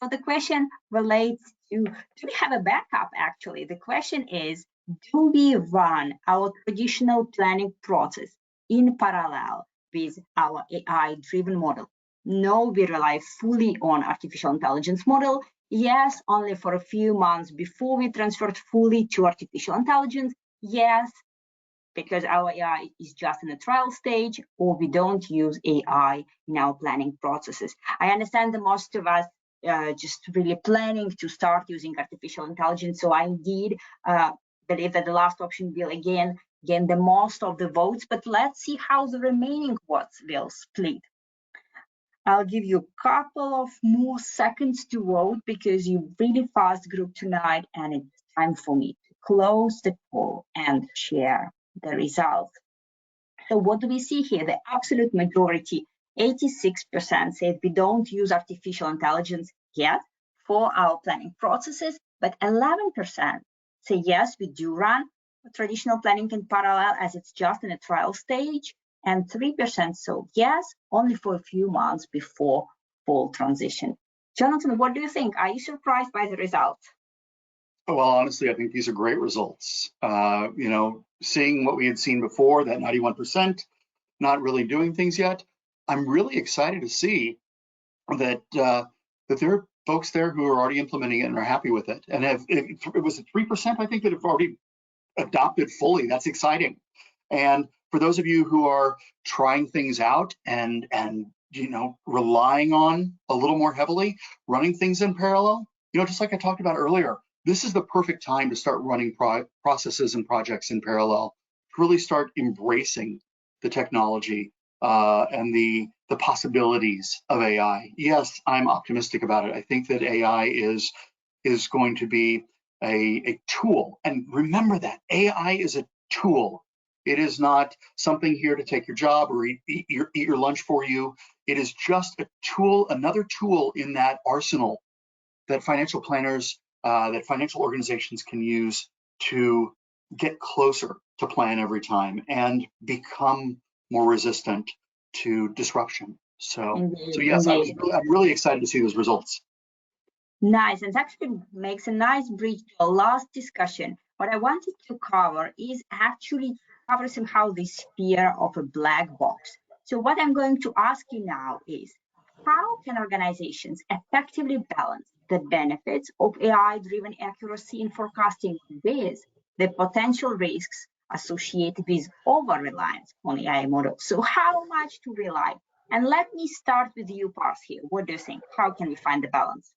So the question relates to, do we have a backup actually? The question is, do we run our traditional planning process in parallel with our AI-driven model? No, we rely fully on artificial intelligence model. Yes, only for a few months before we transferred fully to artificial intelligence. Yes, because our AI is just in the trial stage, or we don't use AI in our planning processes. I understand that most of us just really planning to start using artificial intelligence. So I indeed believe that the last option will again gain the most of the votes, but let's see how the remaining votes will split. I'll give you a couple of more seconds to vote because you really fast group tonight, and it's time for me to close the poll and share the results. So what do we see here? The absolute majority, 86%, said we don't use artificial intelligence yet for our planning processes, but 11% say yes, we do run traditional planning in parallel as it's just in a trial stage, and 3% so yes, only for a few months before full transition. Jonathan, what do you think? Are you surprised by the results? Well, honestly, I think these are great results. Seeing what we had seen before, that 91% not really doing things yet, I'm really excited to see that there are folks there who are already implementing it and are happy with it. And it was 3%, I think, that have already adopted fully. That's exciting. And for those of you who are trying things out and relying on a little more heavily, running things in parallel, just like I talked about earlier, this is the perfect time to start running processes and projects in parallel, to really start embracing the technology and the possibilities of AI. Yes, I'm optimistic about it. I think that AI is going to be a tool. And remember that AI is a tool. It is not something here to take your job or eat your lunch for you. It is just a tool, another tool in that arsenal that financial planners, that financial organizations can use to get closer to plan every time and become more resistant to disruption. So yes, Indeed. I'm really excited to see those results. Nice, and that actually makes a nice bridge to our last discussion. What I wanted to cover is actually cover somehow this fear of a black box. So what I'm going to ask you now is, how can organizations effectively balance the benefits of AI-driven accuracy in forecasting with the potential risks associated with over-reliance on AI models? So how much to rely? And let me start with you, Parth, here. What do you think? How can we find the balance?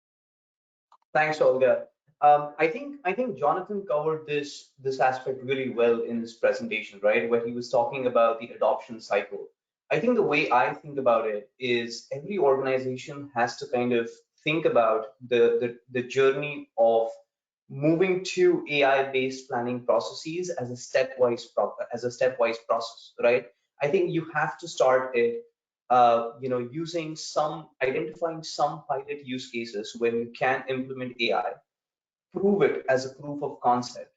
Thanks, Olga. I think Jonathan covered this aspect really well in his presentation, right? Where he was talking about the adoption cycle. I think the way I think about it is every organization has to kind of think about the journey of moving to AI-based planning processes as a stepwise process, right? I think you have to start it identifying some pilot use cases where you can implement AI, prove it as a proof of concept.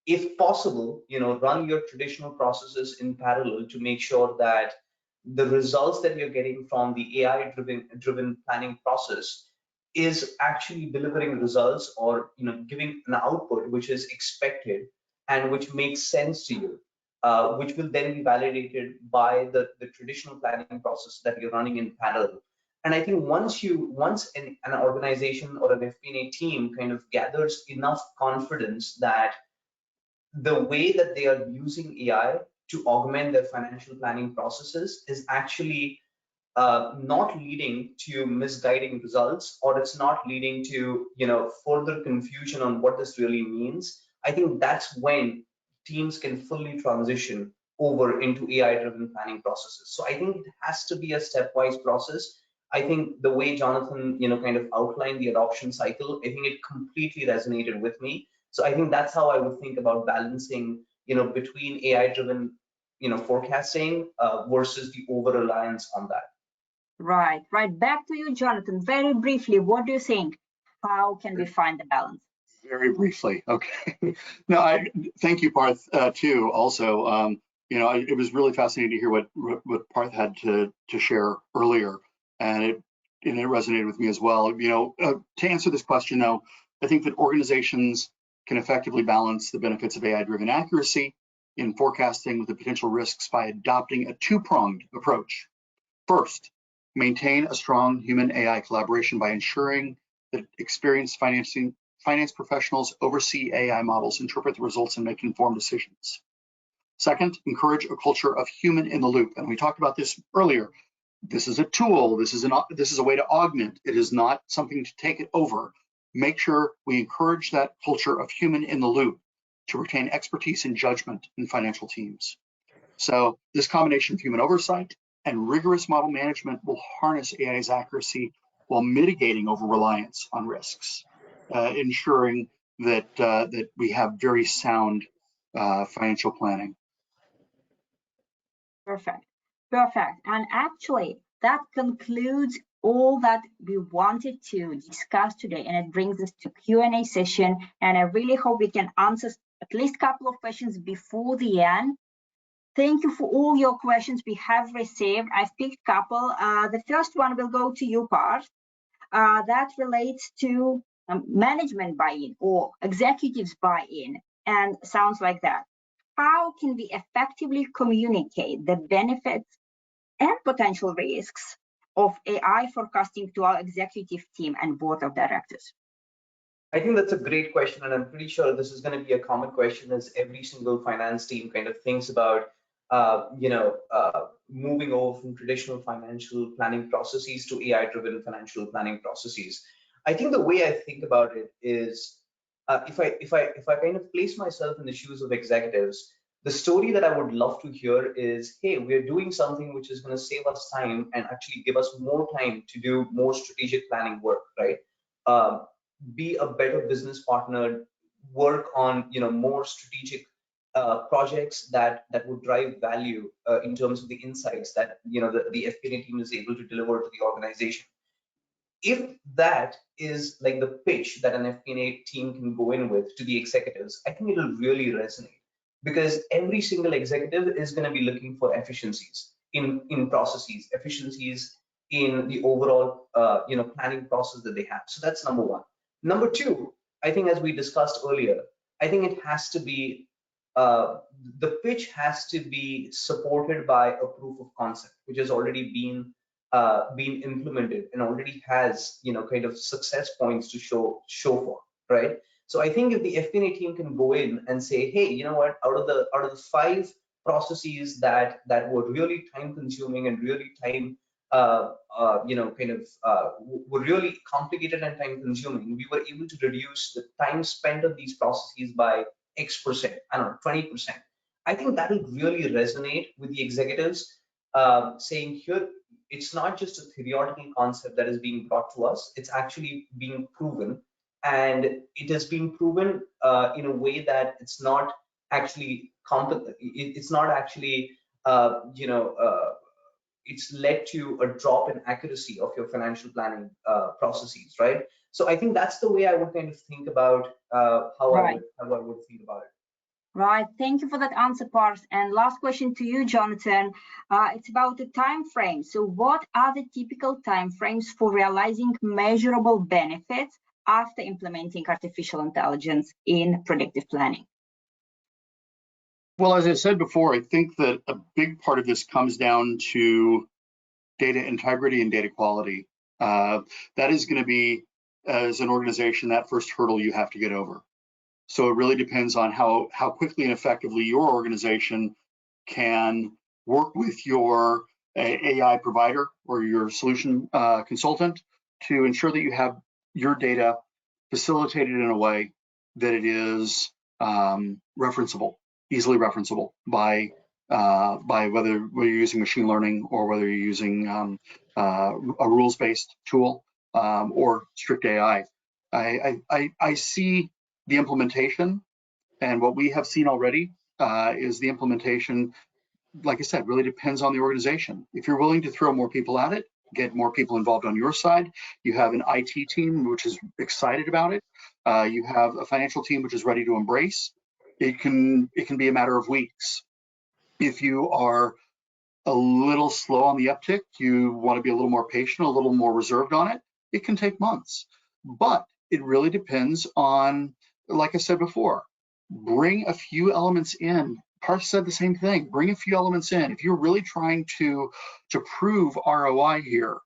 If possible, run your traditional processes in parallel to make sure that the results that you're getting from the AI-driven planning process is actually delivering results or giving an output which is expected and which makes sense to you. Which will then be validated by the traditional planning process that you're running in parallel. And I think once an organization or an FP&A team kind of gathers enough confidence that the way that they are using AI to augment their financial planning processes is actually not leading to misguiding results, or it's not leading to further confusion on what this really means, I think that's when teams can fully transition over into AI-driven planning processes. So I think it has to be a stepwise process. I think the way Jonathan kind of outlined the adoption cycle, I think it completely resonated with me. So I think that's how I would think about balancing between AI-driven forecasting versus the over-reliance on that. Right. Back to you, Jonathan. Very briefly, what do you think? How can we find the balance? Very briefly, okay. No, thank you, Parth, too. Also, it was really fascinating to hear what Parth had to share earlier, and it resonated with me as well. To answer this question, though, I think that organizations can effectively balance the benefits of AI-driven accuracy in forecasting with the potential risks by adopting a two-pronged approach. First, maintain a strong human-AI collaboration by ensuring that experienced finance professionals oversee AI models, interpret the results, and make informed decisions. Second, encourage a culture of human in the loop. And we talked about this earlier. This is a tool. This is a way to augment. It is not something to take it over. Make sure we encourage that culture of human in the loop to retain expertise and judgment in financial teams. So this combination of human oversight and rigorous model management will harness AI's accuracy while mitigating over-reliance on risks, ensuring that we have very sound financial planning. Perfect. And actually, that concludes all that we wanted to discuss today, and it brings us to Q&A session. And I really hope we can answer at least a couple of questions before the end. Thank you for all your questions we have received. I've picked a couple. The first one will go to you, Parth. That relates to management buy-in or executives buy-in, and sounds like that. How can we effectively communicate the benefits and potential risks of AI forecasting to our executive team and board of directors? I think that's a great question, and I'm pretty sure this is going to be a common question as every single finance team kind of thinks about moving over from traditional financial planning processes to AI-driven financial planning processes. I think the way I think about it is if I kind of place myself in the shoes of executives, the story that I would love to hear is, hey, we're doing something which is going to save us time and actually give us more time to do more strategic planning work, right? Be a better business partner, work on more strategic projects that would drive value in terms of the insights that the FP&A team is able to deliver to the organization. If that is like the pitch that an FP&A team can go in with to the executives, I think it'll really resonate, because every single executive is going to be looking for efficiencies in processes, efficiencies in the overall planning process that they have. So that's number one. Number two, I think, as we discussed earlier, I think it has to be the pitch has to be supported by a proof of concept, which has already been implemented and already has kind of success points to show for, right? So I think if the FP&A team can go in and say, hey, you know what, out of the 5 processes that were really time consuming and really time were really complicated and time consuming, we were able to reduce the time spent on these processes by X%, I don't know, 20%. I think that will really resonate with the executives, saying here, it's not just a theoretical concept that is being brought to us, it's actually being proven, and it has been proven in a way that it's not actually it's not actually it's led to a drop in accuracy of your financial planning processes, right? So I think that's the way I would kind of think about how I would think about it. Right. Thank you for that answer, Parth. And last question to you, Jonathan. It's about the time frame. So what are the typical time frames for realizing measurable benefits after implementing artificial intelligence in predictive planning? Well, as I said before, I think that a big part of this comes down to data integrity and data quality. That is going to be, as an organization, that first hurdle you have to get over. So it really depends on how quickly and effectively your organization can work with your AI provider or your solution consultant to ensure that you have your data facilitated in a way that it is referenceable, easily referenceable by whether you're using machine learning or whether you're using a rules-based tool or strict AI. I see the implementation, and what we have seen already is the implementation, like I said, really depends on the organization. If you're willing to throw more people at it, get more people involved on your side, you have an IT team which is excited about it, you have a financial team which is ready to embrace, it can be a matter of weeks. If you are a little slow on the uptick, you want to be a little more patient, a little more reserved on it, it can take months. But it really depends on, like I said before, bring a few elements in. Parth said the same thing, bring a few elements in. If you're really trying to prove ROI here,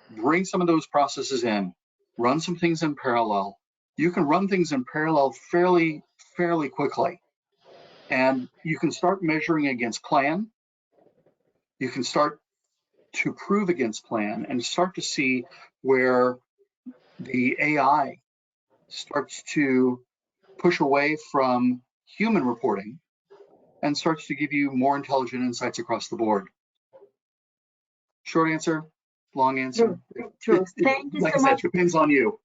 bring some of those processes in, run some things in parallel. You can run things in parallel fairly quickly. And you can start measuring against plan. You can start to prove against plan and start to see where the AI starts to push away from human reporting and starts to give you more intelligent insights across the board. Short answer, long answer. True. Thank you like so I said, much. it depends on you.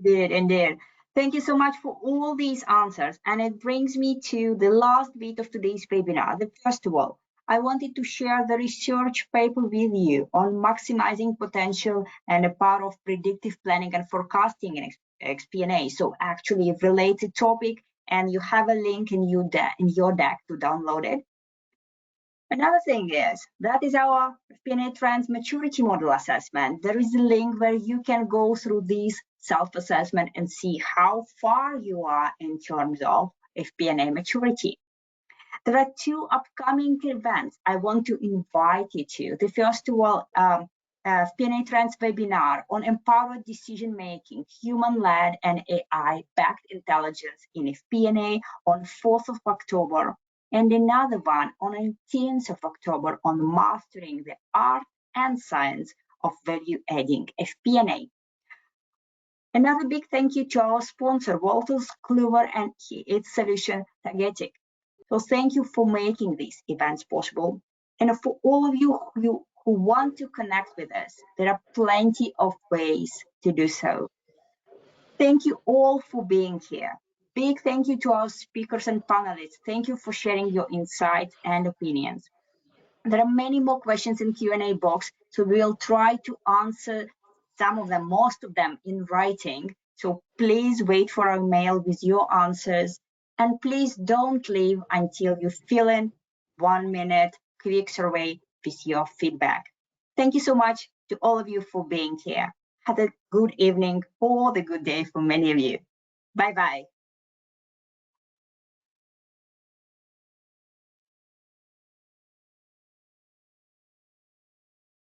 Indeed. Thank you so much for all these answers. And it brings me to the last bit of today's webinar. First of all, I wanted to share the research paper with you on maximizing potential and the power of predictive planning and forecasting in FP&A. So actually a related topic, and you have a link in your deck to download it. Another thing is, that is our FP&A Trends Maturity Model Assessment. There is a link where you can go through these self-assessment and see how far you are in terms of FP&A maturity. There are 2 upcoming events I want to invite you to. The first of all, FP&A Trends Webinar on Empowered Decision-Making, Human-Led and AI-Backed Intelligence in FP&A on 4th of October. And another one on 18th of October on Mastering the Art and Science of Value-Adding FP&A. Another big thank you to our sponsor, Wolters Kluwer and its solution, Tagetik. So thank you for making these events possible. And for all of you who want to connect with us, there are plenty of ways to do so. Thank you all for being here. Big thank you to our speakers and panelists. Thank you for sharing your insights and opinions. There are many more questions in Q&A box, so we'll try to answer some of them, most of them in writing. So please wait for our mail with your answers, and please don't leave until you fill in 1 minute quick survey with your feedback. Thank you so much to all of you for being here. Have a good evening or the good day for many of you. Bye-bye.